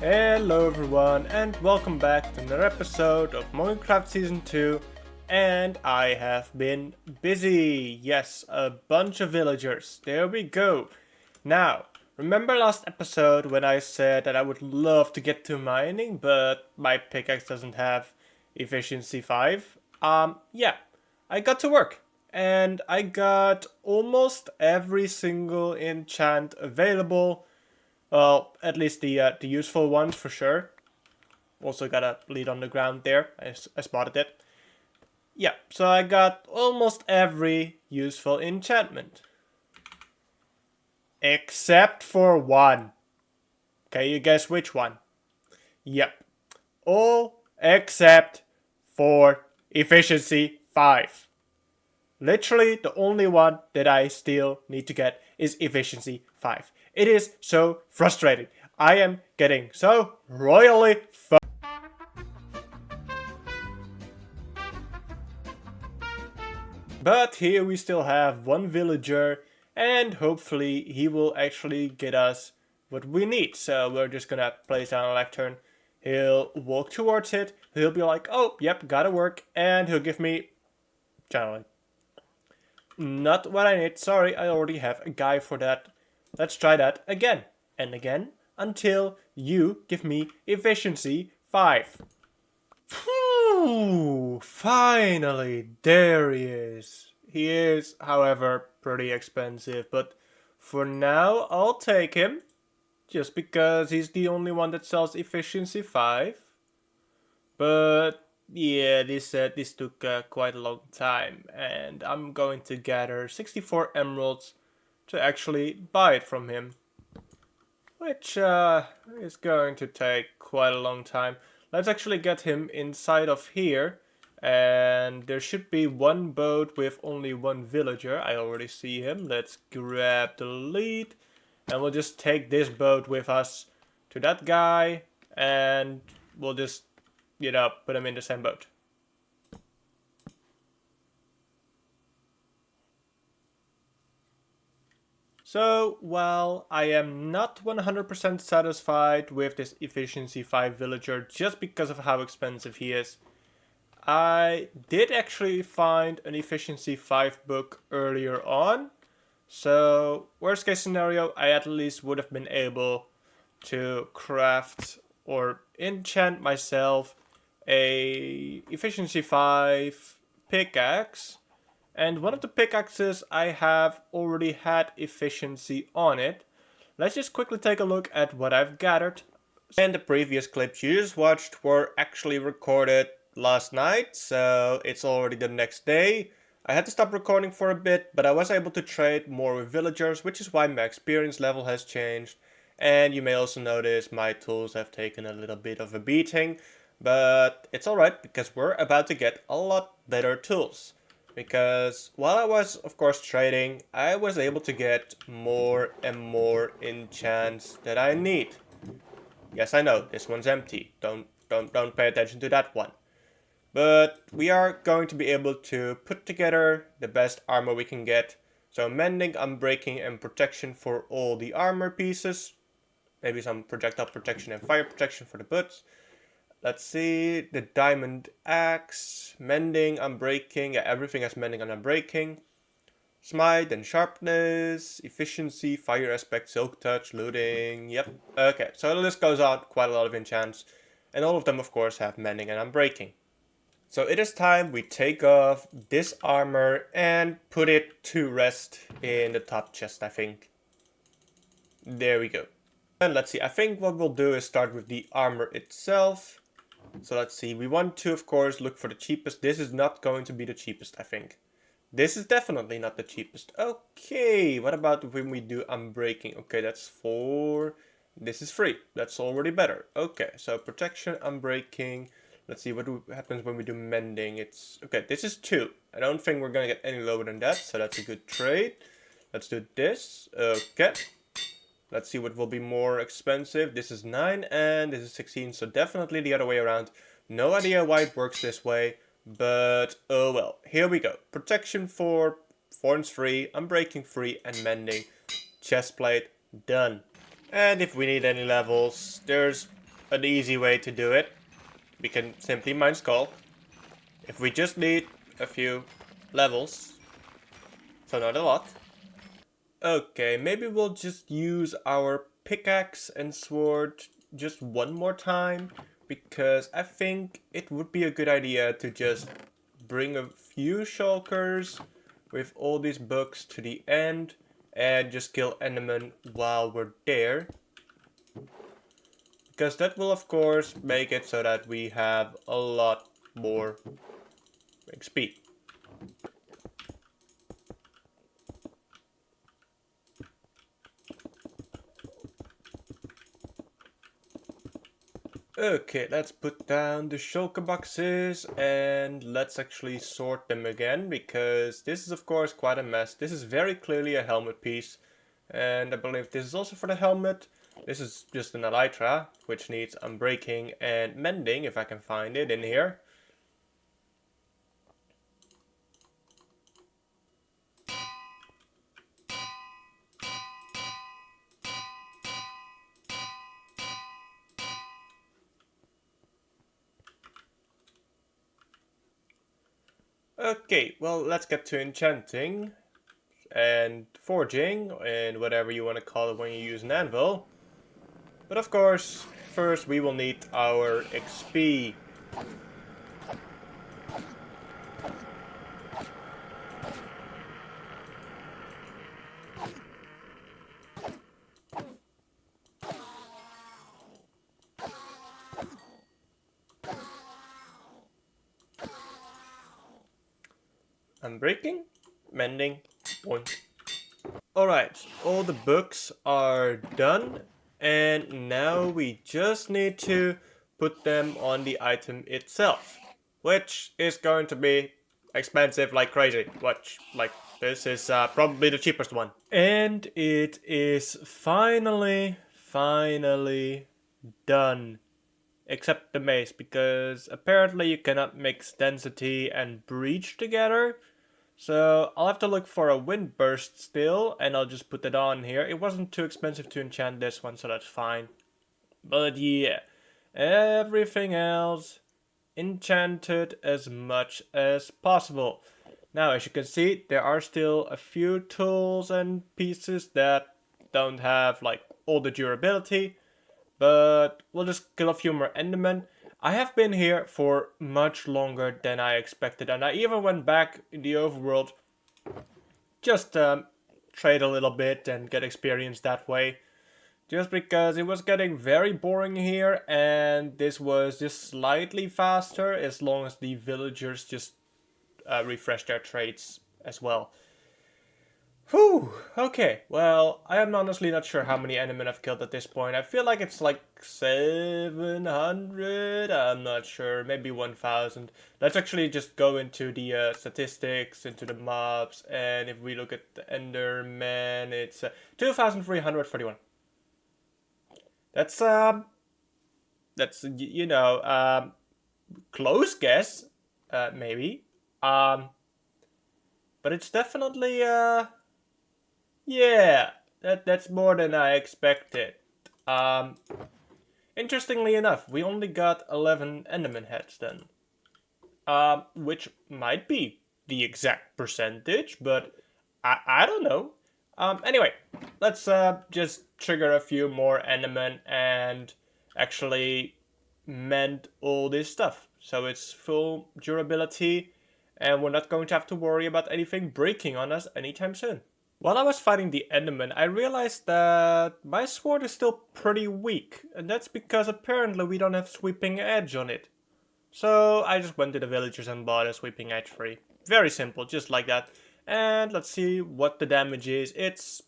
Hello everyone and welcome back to another episode of Moggycraft Season 2, and I have been busy. Yes, a bunch of villagers. There we go. Now, remember last episode when I said that I would love to get to mining, but my pickaxe doesn't have efficiency 5? Yeah, I got to work. And I got almost every single enchant available. Well, at least the useful ones for sure. Also got a lead on the ground there. I spotted it. Yeah, so I got almost every useful enchantment. Except for one. Can you guess which one? Yep. All except for efficiency 5. Literally the only one that I still need to get is efficiency 5. It is so frustrating. I am getting so royally But here we still have one villager, and hopefully he will actually get us what we need. So we're just gonna place down a lectern. He'll walk towards it. He'll be like, oh, yep, gotta work. And he'll give me, generally, not what I need. Sorry, I already have a guy for that. Let's try that again and again until you give me efficiency 5. Phew, finally, there he is. He is, however, pretty expensive, but for now, I'll take him. Just because he's the only one that sells efficiency 5. But yeah, this took quite a long time, and I'm going to gather 64 emeralds to actually buy it from him. Which is going to take quite a long time. Let's actually get him inside of here. And there should be one boat with only one villager. I already see him. Let's grab the lead. And we'll just take this boat with us to that guy. And we'll just, put him in the same boat. So, while I am not 100% satisfied with this efficiency 5 villager just because of how expensive he is, I did actually find an efficiency 5 book earlier on. So, worst case scenario, I at least would have been able to craft or enchant myself a efficiency 5 pickaxe. And one of the pickaxes I have already had efficiency on it. Let's just quickly take a look at what I've gathered. And the previous clips you just watched were actually recorded last night, so it's already the next day. I had to stop recording for a bit, but I was able to trade more with villagers, which is why my experience level has changed. And you may also notice my tools have taken a little bit of a beating, but it's alright because we're about to get a lot better tools. Because while I was, of course, trading, I was able to get more and more enchants that I need. Yes, I know, this one's empty. Don't pay attention to that one. But we are going to be able to put together the best armor we can get. So mending, unbreaking, and protection for all the armor pieces. Maybe some projectile protection and fire protection for the butts. Let's see, the diamond axe, mending, unbreaking, yeah, everything has mending and unbreaking. Smite and sharpness, efficiency, fire aspect, silk touch, looting, yep. Okay, so the list goes on, quite a lot of enchants. And all of them, of course, have mending and unbreaking. So it is time we take off this armor and put it to rest in the top chest, I think. There we go. And let's see, I think what we'll do is start with the armor itself. So let's see, we want to, of course, look for the cheapest. This is not going to be the cheapest, I think. This is definitely not the cheapest. Okay, what about when we do unbreaking? Okay, that's 4. This is 3. That's already better. Okay, so protection, unbreaking. Let's see what happens when we do mending. It's okay, this is 2. I don't think we're going to get any lower than that, so that's a good trade. Let's do this. Okay. Let's see what will be more expensive. This is 9 and this is 16, so definitely the other way around. No idea why it works this way, but oh well. Here we go. Protection 4, thorns 3, unbreaking 3, and mending. Chestplate, done. And if we need any levels, there's an easy way to do it. We can simply mine skull. If we just need a few levels, so not a lot. Okay, maybe we'll just use our pickaxe and sword just one more time, because I think it would be a good idea to just bring a few shulkers with all these books to the end and just kill Enderman while we're there. Because that will of course make it so that we have a lot more XP. Okay, let's put down the shulker boxes and let's actually sort them again, because this is of course quite a mess. This is very clearly a helmet piece, and I believe this is also for the helmet. This is just an elytra, which needs unbreaking and mending if I can find it in here. Okay, well, let's get to enchanting and forging and whatever you want to call it when you use an anvil. But of course, first we will need our XP. Unbreaking, mending, one. Alright, all the books are done, and now we just need to put them on the item itself, which is going to be expensive like crazy. Watch, like, this is probably the cheapest one. And it is finally done. Except the mace, because apparently you cannot mix density and breach together. So I'll have to look for a wind burst still, and I'll just put it on here. It wasn't too expensive to enchant this one, so that's fine. But yeah, everything else enchanted as much as possible. Now, as you can see, there are still a few tools and pieces that don't have like all the durability, but we'll just kill a few more Endermen. I have been here for much longer than I expected, and I even went back in the overworld just trade a little bit and get experience that way. Just because it was getting very boring here, and this was just slightly faster as long as the villagers just refresh their traits as well. Whew, okay, well, I am honestly not sure how many Endermen I've killed at this point. I feel like it's like 700, I'm not sure, maybe 1000. Let's actually just go into the statistics, into the mobs, and if we look at the Enderman, it's 2341. That's, you know, close guess, maybe. But it's definitely, yeah, that's more than I expected. Interestingly enough, we only got 11 Enderman heads then. Which might be the exact percentage, but I don't know. Anyway, let's just trigger a few more Enderman and actually mend all this stuff. So it's full durability, and we're not going to have to worry about anything breaking on us anytime soon. While I was fighting the Enderman, I realized that my sword is still pretty weak, and that's because apparently we don't have sweeping edge on it. So I just went to the villagers and bought a sweeping edge free. Very simple, just like that. And let's see what the damage is. It's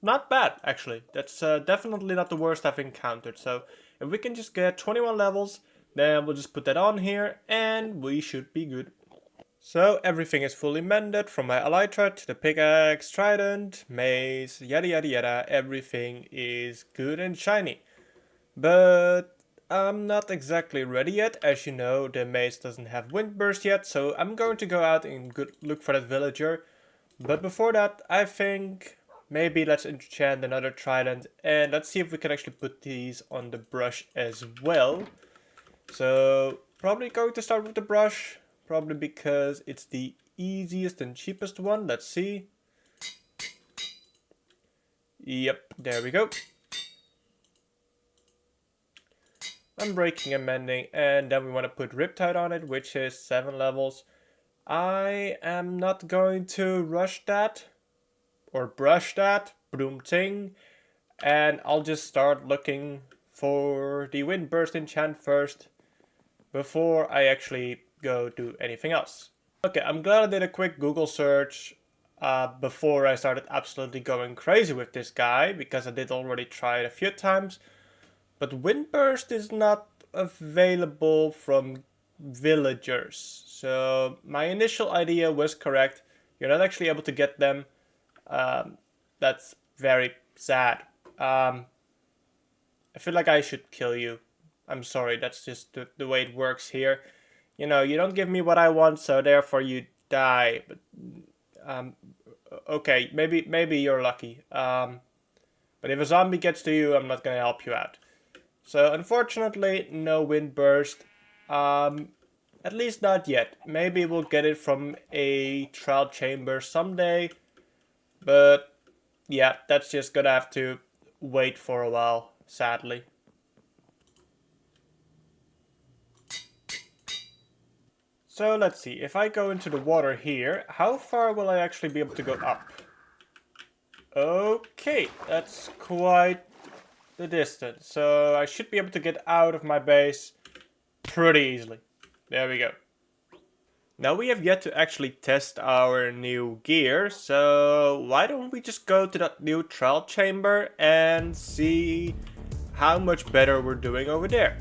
not bad, actually. That's definitely not the worst I've encountered. So if we can just get 21 levels, then we'll just put that on here, and we should be good. So everything is fully mended, from my elytra to the pickaxe, trident, mace, yada yada yada. Everything is good and shiny. But I'm not exactly ready yet. As you know, the mace doesn't have wind burst yet, so I'm going to go out and look for that villager. But before that, I think maybe let's enchant another trident, and let's see if we can actually put these on the brush as well. So probably going to start with the brush, probably because it's the easiest and cheapest one. Let's see. Yep, there we go. Unbreaking and mending, and then we want to put Riptide on it, which is 7 levels. I am not going to rush that or brush that, broom ting, and I'll just start looking for the Windburst enchant first before I actually go do anything else. Okay, I'm glad I did a quick Google search before I started absolutely going crazy with this guy, because I did already try it a few times. But Windburst is not available from villagers. So my initial idea was correct. You're not actually able to get them. That's very sad. I feel like I should kill you. I'm sorry, that's just the way it works here. You know, you don't give me what I want, so therefore you die. But okay, maybe you're lucky. But if a zombie gets to you, I'm not gonna help you out. So unfortunately, no Windburst. At least not yet. Maybe we'll get it from a trial chamber someday. But yeah, that's just gonna have to wait for a while, sadly. So let's see, if I go into the water here, how far will I actually be able to go up? Okay, that's quite the distance. So I should be able to get out of my base pretty easily. There we go. Now we have yet to actually test our new gear, so why don't we just go to that new trial chamber and see how much better we're doing over there.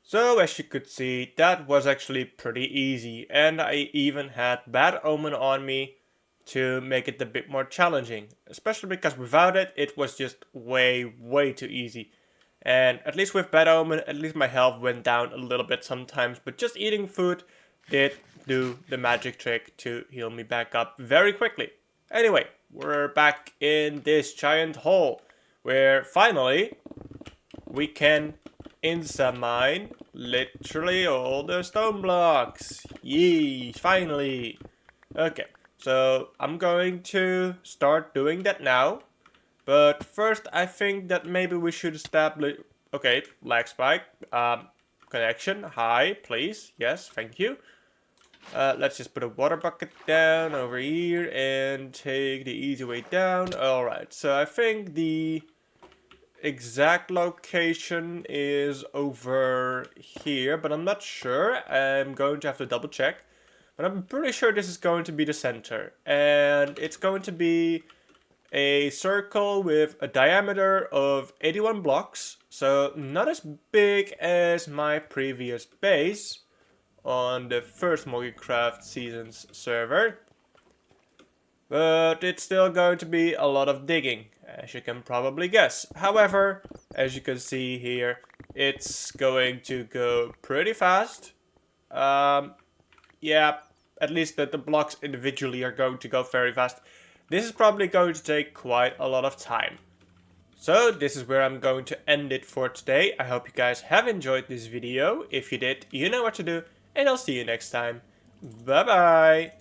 So as you could see, that was actually pretty easy, and I even had Bad Omen on me to make it a bit more challenging, especially because without it, it was just way too easy. And at least with Bad Omen, at least my health went down a little bit sometimes, but just eating food did do the magic trick to heal me back up very quickly. Anyway, we're back in this giant hole, where finally we can insta mine literally all the stone blocks. Yee, finally. Okay, so I'm going to start doing that now. But first, I think that maybe we should establish... Okay, lag spike. Connection. Hi, please. Yes, thank you. Let's just put a water bucket down over here and take the easy way down. Alright, so I think the exact location is over here, but I'm not sure. I'm going to have to double check. But I'm pretty sure this is going to be the center. And it's going to be a circle with a diameter of 81 blocks. So not as big as my previous base on the first Moggycraft Seasons server. But it's still going to be a lot of digging, as you can probably guess. However, as you can see here, it's going to go pretty fast. Yeah, at least the blocks individually are going to go very fast. This is probably going to take quite a lot of time. So this is where I'm going to end it for today. I hope you guys have enjoyed this video. If you did, you know what to do. And I'll see you next time. Bye bye.